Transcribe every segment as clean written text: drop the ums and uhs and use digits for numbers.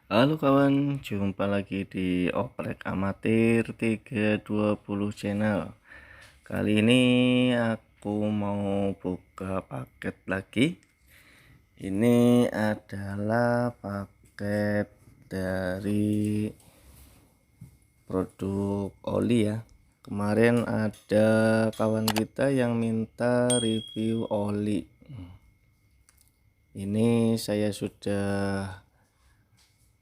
Halo kawan, jumpa lagi di Oprek Amatir 320 channel. Kali ini aku mau buka paket lagi. Ini adalah paket dari produk oli ya. Kemarin ada kawan kita yang minta review oli. Ini saya sudah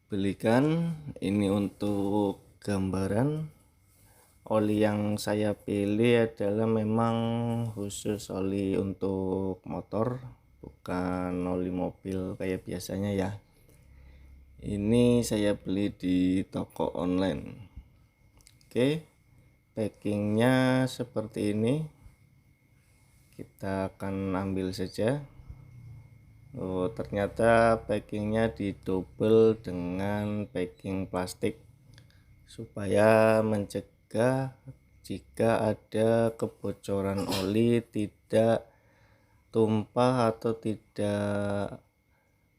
belikan. Ini untuk gambaran. Oli yang saya pilih adalah memang khusus oli untuk motor, bukan oli mobil kayak biasanya ya. Ini saya beli di toko online. Oke, packingnya seperti ini. Kita akan ambil saja. Oh, ternyata packingnya didouble dengan packing plastik supaya mencegah jika ada kebocoran oli tidak tumpah atau tidak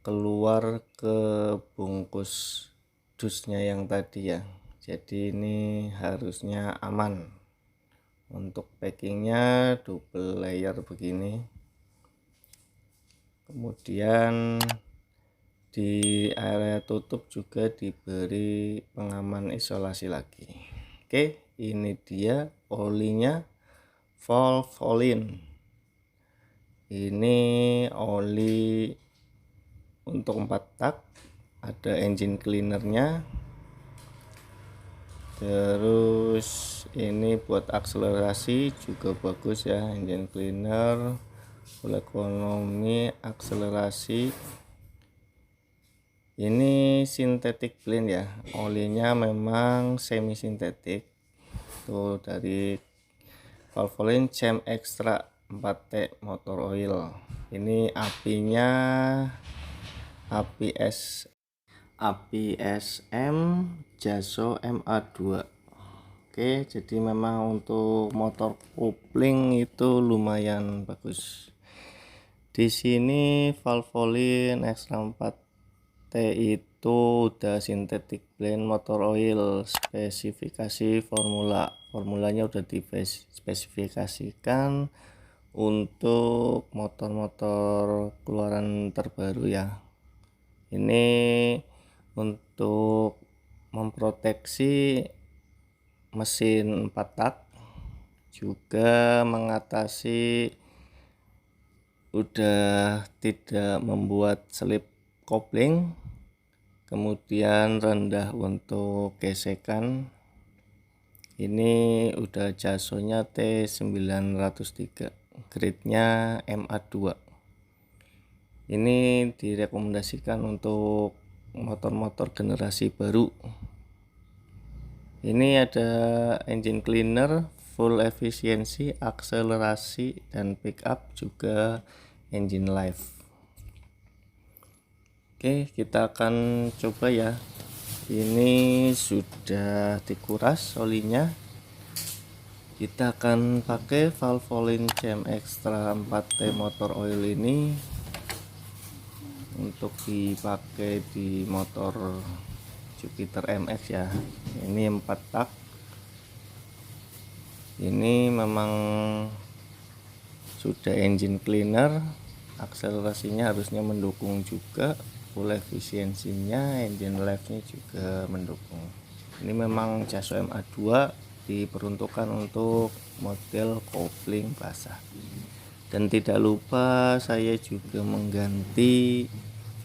keluar ke bungkus dusnya yang tadi ya. Jadi ini harusnya aman. Untuk packingnya double layer begini, kemudian di area tutup juga diberi pengaman isolasi lagi. Oke, ini dia olinya, Valvoline. Ini oli untuk 4 tak, ada engine cleanernya. Terus ini buat akselerasi juga bagus ya, engine cleaner, full ekonomi, akselerasi. Ini sintetik blend ya, olinya memang semi sintetik. Tuh dari Valvoline Chem Extra 4T motor oil. Ini apinya api SM Jaso MA2. Oke, jadi memang untuk motor kopling itu lumayan bagus. Di sini Valvoline Extra 4T itu udah synthetic blend motor oil, spesifikasi formulanya udah dispesifikasikan untuk motor-motor keluaran terbaru ya. Ini untuk memproteksi mesin 4 tak, juga mengatasi udah tidak membuat selip kopling, kemudian rendah untuk gesekan. Ini udah jasonya T903, grade-nya MA2. Ini direkomendasikan untuk motor-motor generasi baru. Ini ada engine cleaner, full efisiensi, akselerasi, dan pickup, juga engine life. Oke, kita akan coba ya. Ini sudah dikuras olinya. Kita akan pakai Valvoline Chem Extra 4T motor oil ini untuk dipakai di motor Jupiter MX ya. Ini 4 tak. Ini memang sudah engine cleaner, akselerasinya harusnya mendukung juga, full efisiensinya, engine life-nya juga mendukung. Ini memang Jaso MA2 diperuntukkan untuk model kopling basah. Dan tidak lupa saya juga mengganti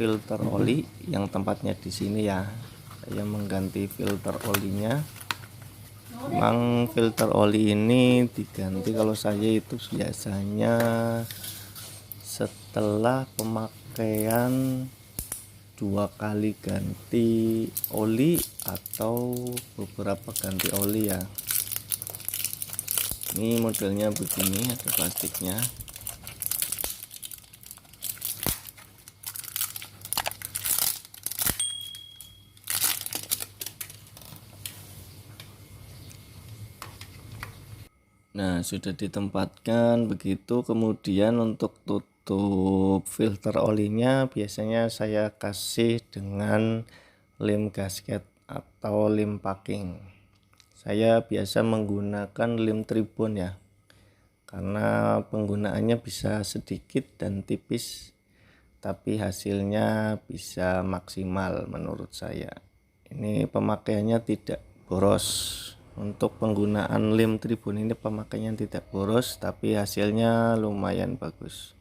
filter oli yang tempatnya di sini ya. Saya mengganti filter olinya. Memang filter oli ini diganti kalau saya itu biasanya setelah pemakaian 2 kali ganti oli atau beberapa ganti oli ya. Ini modelnya begini, ada plastiknya. Nah, sudah ditempatkan begitu. Kemudian untuk tutup filter olinya biasanya saya kasih dengan lem gasket atau lem packing. Saya biasa menggunakan lem tribon ya, karena penggunaannya bisa sedikit dan tipis, tapi hasilnya bisa maksimal menurut saya. Ini pemakaiannya tidak boros. Untuk penggunaan lem tribun ini pemakaiannya tidak boros, tapi hasilnya lumayan bagus.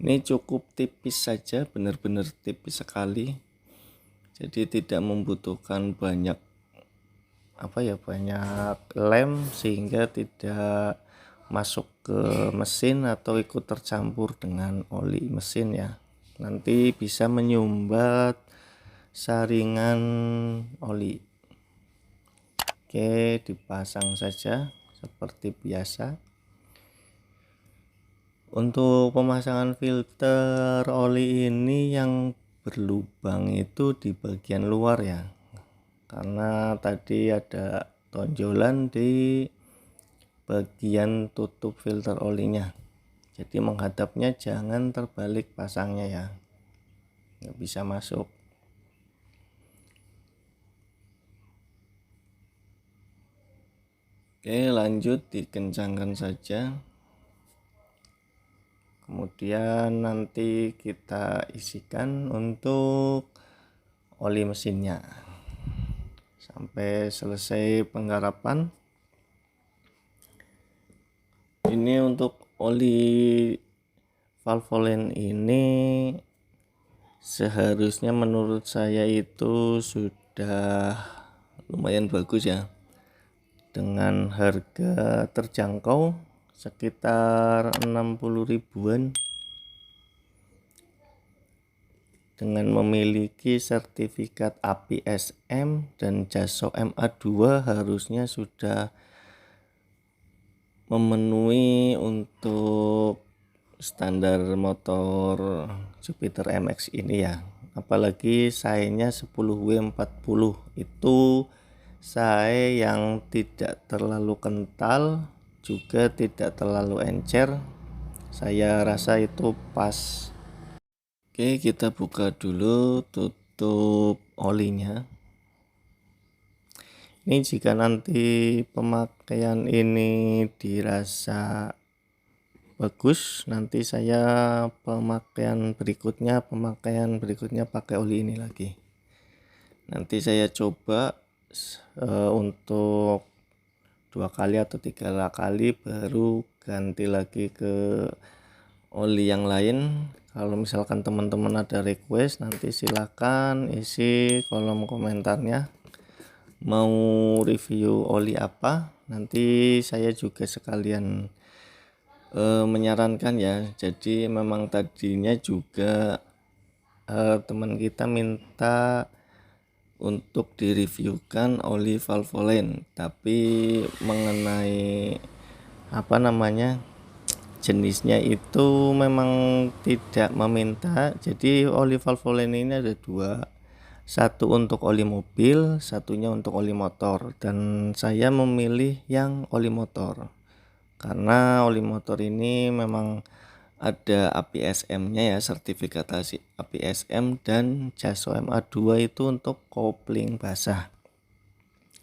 Ini cukup tipis saja, benar-benar tipis sekali. Jadi tidak membutuhkan banyak banyak lem sehingga tidak masuk ke mesin atau ikut tercampur dengan oli mesin ya. Nanti bisa menyumbat saringan oli. Oke, dipasang saja seperti biasa. Untuk pemasangan filter oli ini yang berlubang itu di bagian luar ya, karena tadi ada tonjolan di bagian tutup filter olinya. Jadi menghadapnya jangan terbalik pasangnya ya, nggak bisa masuk. Oke, lanjut dikencangkan saja. Kemudian nanti kita isikan untuk oli mesinnya sampai selesai penggarapan. Ini untuk oli Valvoline ini seharusnya menurut saya itu sudah lumayan bagus ya, dengan harga terjangkau sekitar 60 ribuan, dengan memiliki sertifikat APSM dan JASO MA2 harusnya sudah memenuhi untuk standar motor Jupiter MX ini ya. Apalagi saenya 10W40 itu sae yang tidak terlalu kental, juga tidak terlalu encer. Saya rasa itu pas. Oke, kita buka dulu tutup olinya. Ini jika nanti pemakaian ini dirasa bagus, nanti saya pemakaian berikutnya pakai oli ini lagi. Nanti saya coba untuk 2 kali atau 3 kali baru ganti lagi ke oli yang lain. Kalau misalkan teman-teman ada request, nanti silakan isi kolom komentarnya mau review oli apa. Nanti saya juga sekalian menyarankan ya. Jadi memang tadinya juga teman kita minta untuk direviewkan oli Valvoline, tapi mengenai jenisnya itu memang tidak meminta. Jadi oli Valvoline ini ada 2, satu untuk oli mobil, satunya untuk oli motor, dan saya memilih yang oli motor karena oli motor ini memang ada APSM-nya ya, sertifikasi APSM, dan JASO MA2 itu untuk kopling basah.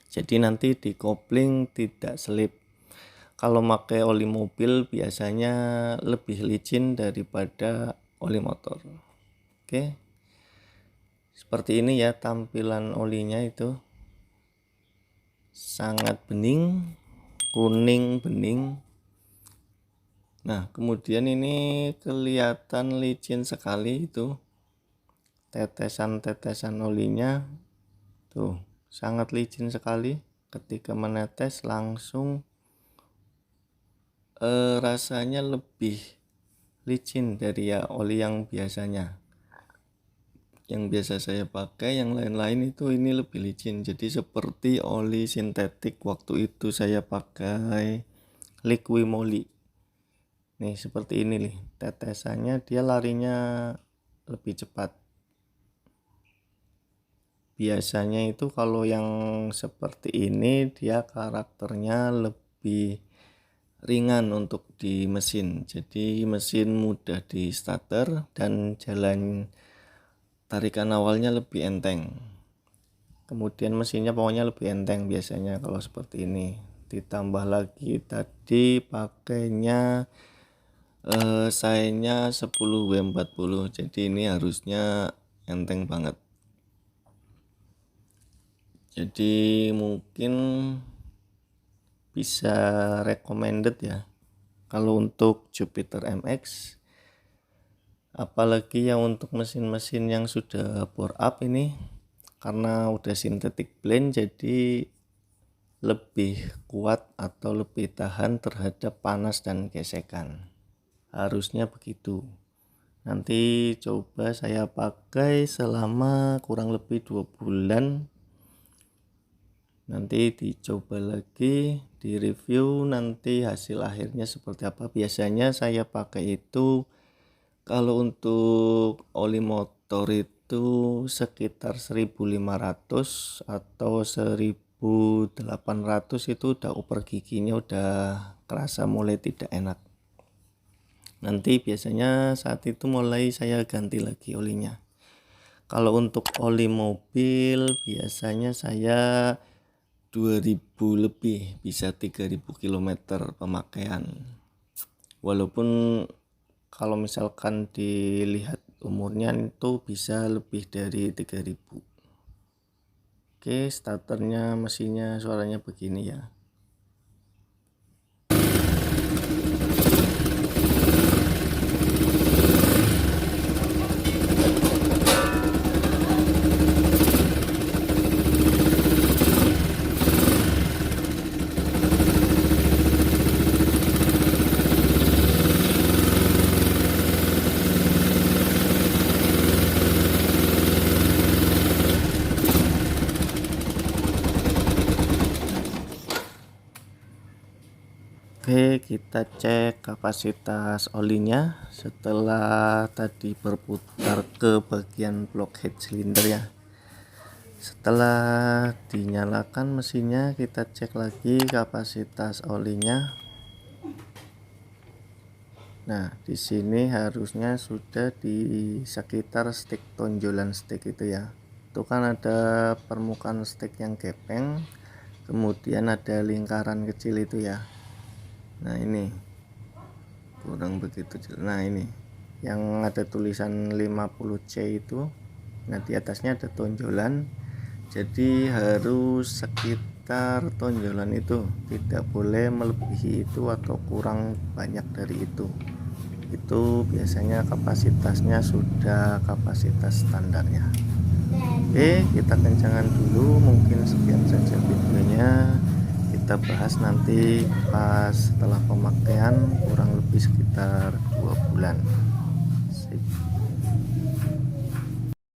Jadi nanti di kopling tidak selip. Kalau pakai oli mobil biasanya lebih licin daripada oli motor. Oke, seperti ini ya tampilan olinya, itu sangat bening, kuning bening. Nah, kemudian ini kelihatan licin sekali, itu tetesan-tetesan olinya tuh sangat licin sekali. Ketika menetes langsung rasanya lebih licin dari ya oli yang biasanya. Yang biasa saya pakai yang lain-lain itu ini lebih licin. Jadi seperti oli sintetik waktu itu saya pakai Liquimoli. Nih seperti ini nih tetesannya, dia larinya lebih cepat. Biasanya itu kalau yang seperti ini dia karakternya lebih ringan untuk di mesin. Jadi mesin mudah di starter dan jalan tarikan awalnya lebih enteng. Kemudian mesinnya pokoknya lebih enteng biasanya kalau seperti ini. Ditambah lagi tadi pakainya sayanya 10W40, jadi ini harusnya enteng banget. Jadi mungkin bisa recommended ya kalau untuk Jupiter MX, apalagi yang untuk mesin-mesin yang sudah bore up ini, karena udah synthetic blend jadi lebih kuat atau lebih tahan terhadap panas dan gesekan, harusnya begitu. Nanti coba saya pakai selama kurang lebih 2 bulan, nanti dicoba lagi, di review nanti hasil akhirnya seperti apa. Biasanya saya pakai itu kalau untuk oli motor itu sekitar 1500 atau 1800, itu udah upper giginya udah kerasa mulai tidak enak. Nanti biasanya saat itu mulai saya ganti lagi olinya. Kalau untuk oli mobil biasanya saya 2000 lebih, bisa 3000 km pemakaian. Walaupun kalau misalkan dilihat umurnya itu bisa lebih dari 3000. Oke, starternya mesinnya suaranya begini ya. Oke, kita cek kapasitas olinya setelah tadi berputar ke bagian block head silinder ya. Setelah dinyalakan mesinnya, kita cek lagi kapasitas olinya. Nah, di sini harusnya sudah di sekitar stik tonjolan stik itu ya. Itu kan ada permukaan stik yang gepeng, kemudian ada lingkaran kecil itu ya. Nah, ini kurang begitu. Nah, ini yang ada tulisan 50C itu. Nah, di atasnya ada tonjolan. Jadi harus sekitar tonjolan itu, tidak boleh melebihi itu atau kurang banyak dari itu. Itu biasanya kapasitasnya sudah kapasitas standarnya. Oke, kita kencangan dulu. Mungkin sekian saja videonya. Kita bahas nanti pas setelah pemakaian kurang lebih sekitar 2 bulan.